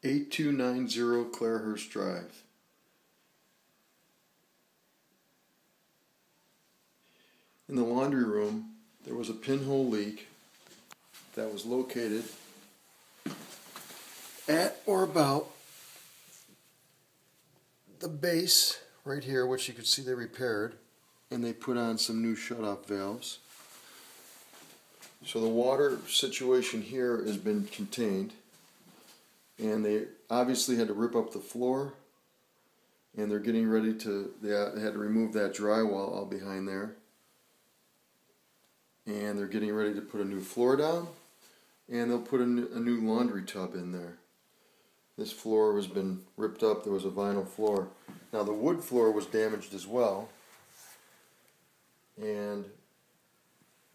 8290 Clarherst Drive. In the laundry room, there was a pinhole leak that was located at or about the base right here, which you can see they repaired, and they put on some new shutoff valves. So the water situation here has been contained, and they obviously had to rip up the floor, and they're getting ready to, they had to remove that drywall all behind there, and they're getting ready to put a new floor down, and they'll put a new laundry tub in there. This floor has been ripped up. There was a vinyl floor. Now the wood floor was damaged as well, and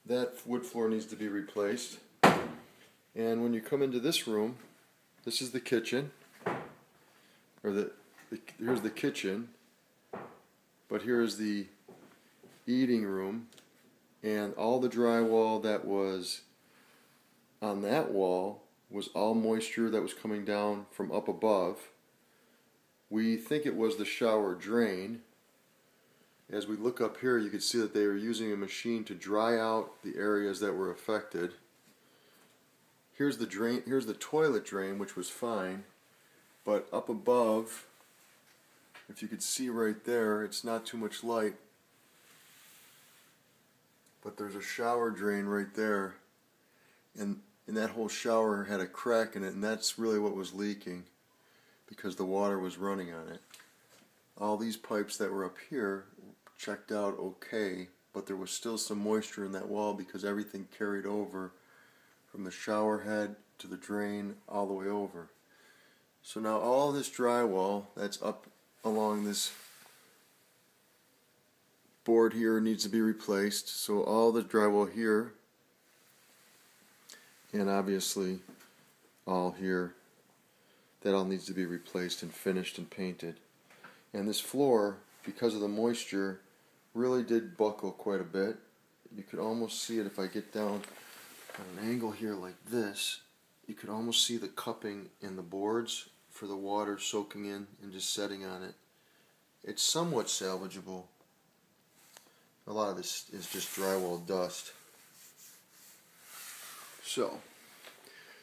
that wood floor needs to be replaced. And when you come into this room, this is the kitchen, or here's the kitchen, but here's the eating room, and all the drywall that was on that wall was all moisture that was coming down from up above. We think it was the shower drain. As we look up here, you can see that they were using a machine to dry out the areas that were affected. Here's the drain, here's the toilet drain, which was fine, but up above, if you could see right there, it's not too much light, but there's a shower drain right there, and that whole shower had a crack in it, and that's really what was leaking because the water was running on it. All these pipes that were up here checked out okay, but there was still some moisture in that wall because everything carried over from the shower head to the drain all the way over. So now all this drywall that's up along this board here needs to be replaced. So all the drywall here, and obviously all here, that all needs to be replaced and finished and painted. And this floor, because of the moisture, really did buckle quite a bit. You could almost see it if I get down at an angle here like this. You could almost see the cupping in the boards for the water soaking in and just setting on it. It's somewhat salvageable. A lot of this is just drywall dust. So,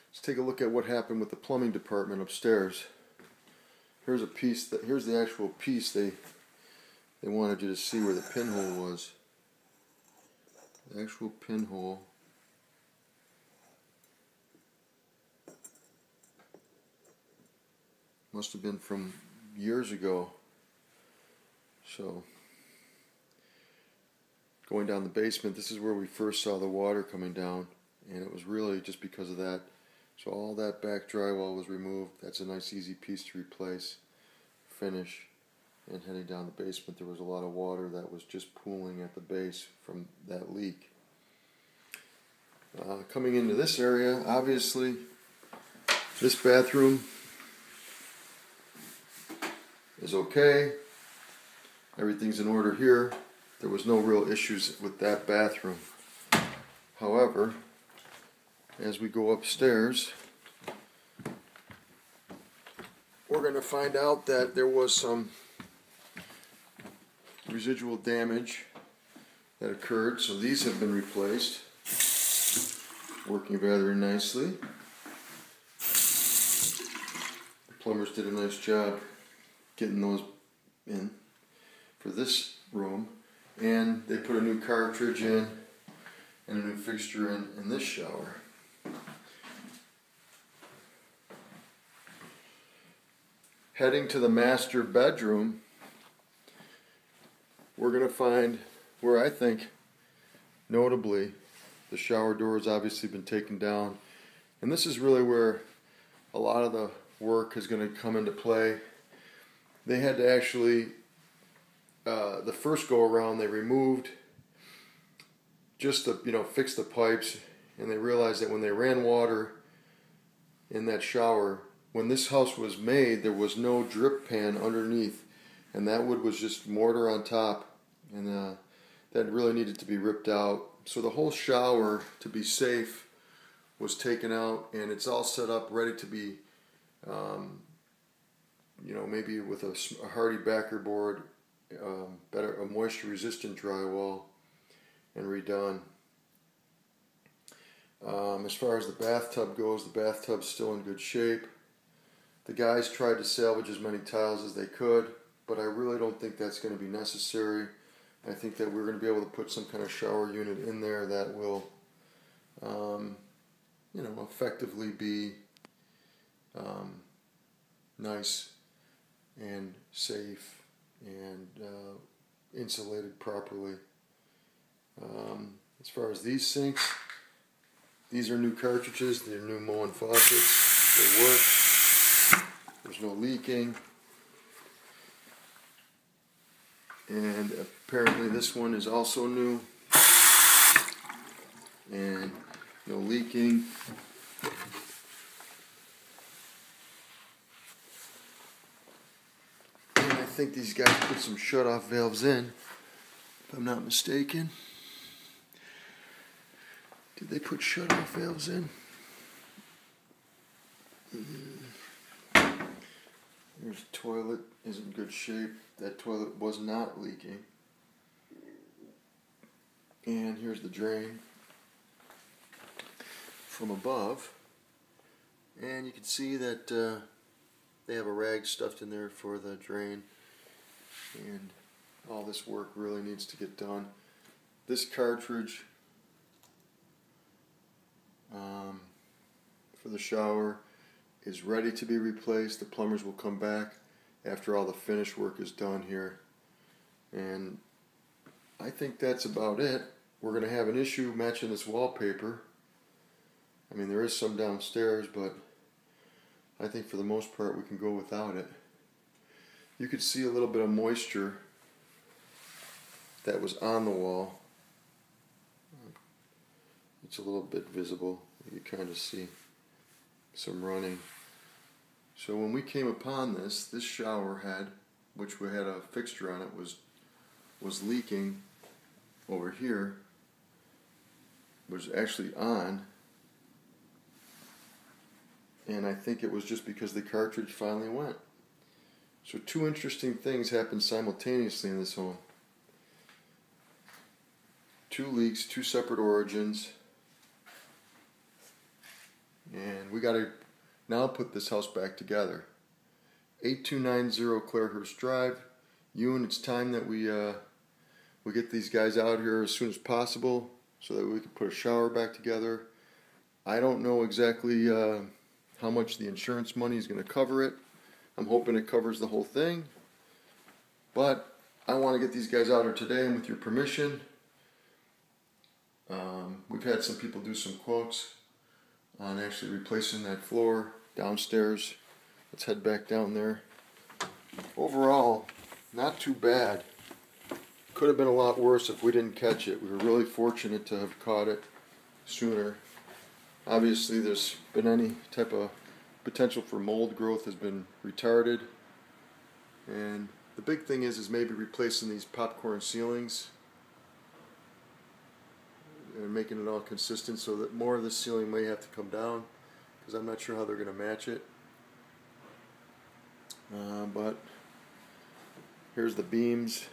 let's take a look at what happened with the plumbing department upstairs. Here's a piece here's the actual piece they wanted you to see where the pinhole was. The actual pinhole. Must have been from years ago. So, going down the basement, this is where we first saw the water coming down, and it was really just because of that. So all that back drywall was removed. That's a nice easy piece to replace, finish, and heading down the basement there was a lot of water that was just pooling at the base from that leak. Coming into this area, obviously this bathroom is okay. Everything's in order here. There was no real issues with that bathroom. However, as we go upstairs, we're going to find out that there was some residual damage that occurred. So these have been replaced, working very nicely. The plumbers did a nice job getting those in for this room, and they put a new cartridge in and a new fixture in this shower. Heading to the master bedroom, we're going to find where I think, notably, the shower door has obviously been taken down. And this is really where a lot of the work is going to come into play. They had to actually, the first go around, they removed just to, fix the pipes, and they realized that when they ran water in that shower, when this house was made, there was no drip pan underneath, and that wood was just mortar on top, and that really needed to be ripped out. So the whole shower, to be safe, was taken out, and it's all set up ready to be You know, maybe with a hardy backer board, better a moisture resistant drywall, and redone. As far as the bathtub goes, the bathtub's still in good shape. The guys tried to salvage as many tiles as they could, but I really don't think that's going to be necessary. I think that we're going to be able to put some kind of shower unit in there that will, you know, effectively be nice and safe and insulated properly. As far as these sinks, these are new cartridges. They're new Moen faucets. They work. There's no leaking. And apparently this one is also new. And no leaking. And I think these guys put some shut-off valves in, if I'm not mistaken. Did they put shut-off valves in? There's a toilet, is in good shape. That toilet was not leaking. And here's the drain from above. And you can see that they have a rag stuffed in there for the drain. And all this work really needs to get done. This cartridge for the shower is ready to be replaced. The plumbers will come back after all the finish work is done here. And I think that's about it. We're going to have an issue matching this wallpaper. I mean, there is some downstairs, but I think for the most part we can go without it. You could see a little bit of moisture that was on the wall. It's a little bit visible. You kind of see some running. So when we came upon this shower head, which we had a fixture on it, was leaking over here. Was actually on, and I think it was just because the cartridge finally went. So two interesting things happened simultaneously in this home. Two leaks, two separate origins. And we got to now put this house back together. 8290 Clarherst Drive. Ewan, it's time that we get these guys out here as soon as possible so that we can put a shower back together. I don't know exactly how much the insurance money is going to cover it. I'm hoping it covers the whole thing. But I want to get these guys out here today, and with your permission, we've had some people do some quotes on actually replacing that floor downstairs. Let's head back down there. Overall, not too bad. Could have been a lot worse if we didn't catch it. We were really fortunate to have caught it sooner. Obviously, there's been any type of potential for mold growth has been retarded. And the big thing is maybe replacing these popcorn ceilings and making it all consistent so that more of the ceiling may have to come down, because I'm not sure how they're going to match it. But here's the beams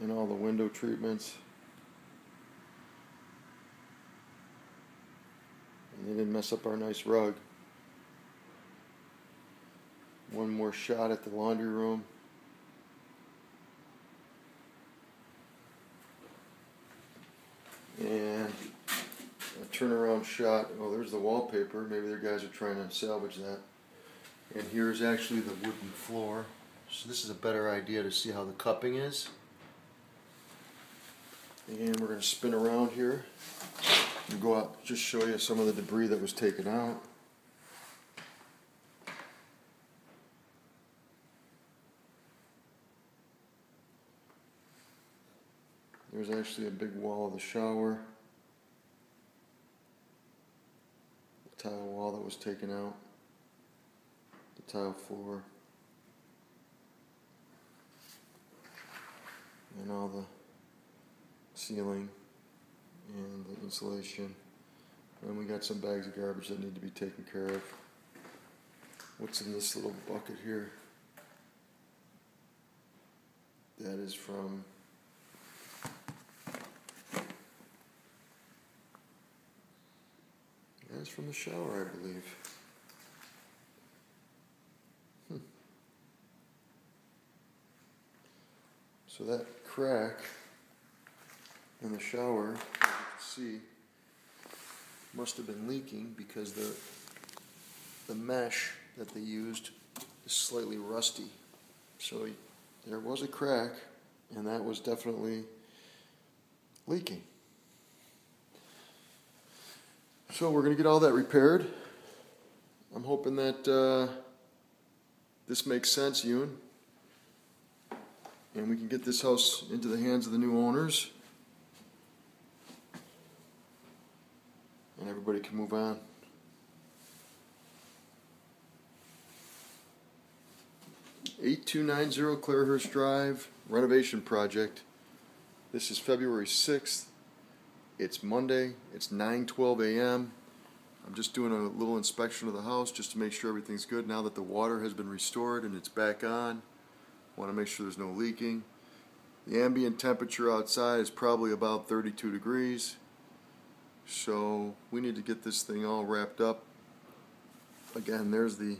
and all the window treatments. And they didn't mess up our nice rug. One more shot at the laundry room. And a turnaround shot. Oh, there's the wallpaper. Maybe their guys are trying to salvage that. And here's actually the wooden floor. So this is a better idea to see how the cupping is. And we're going to spin around here and go out, just show you some of the debris that was taken out. There's actually a big wall of the shower. The tile wall that was taken out. The tile floor. And all the ceiling and the insulation. And we got some bags of garbage that need to be taken care of. What's in this little bucket here? That is from the shower, I believe. So that crack in the shower, as you can see, must have been leaking because the mesh that they used is slightly rusty. So there was a crack, and that was definitely leaking. So we're going to get all that repaired. I'm hoping that this makes sense, Yoon, and we can get this house into the hands of the new owners, and everybody can move on. 8290 Clarherst Drive, renovation project. This is February 6th. It's Monday. It's 9:12 a.m. I'm just doing a little inspection of the house just to make sure everything's good now that the water has been restored and it's back on. I want to make sure there's no leaking. The ambient temperature outside is probably about 32 degrees. So we need to get this thing all wrapped up. Again, there's the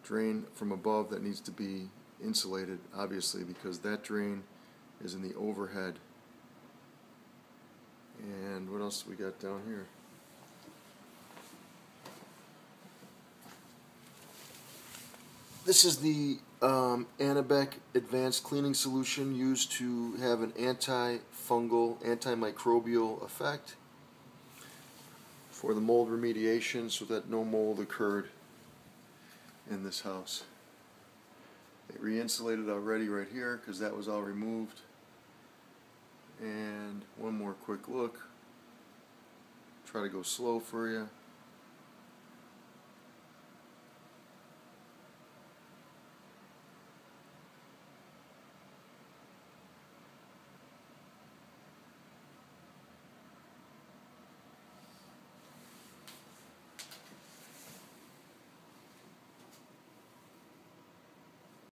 drain from above that needs to be insulated, obviously, because that drain is in the overhead. And what else do we got down here? This is the Anabec Advanced Cleaning Solution used to have an antifungal, antimicrobial effect for the mold remediation so that no mold occurred in this house. They re-insulated already right here because that was all removed. And one more quick look. Try to go slow for you.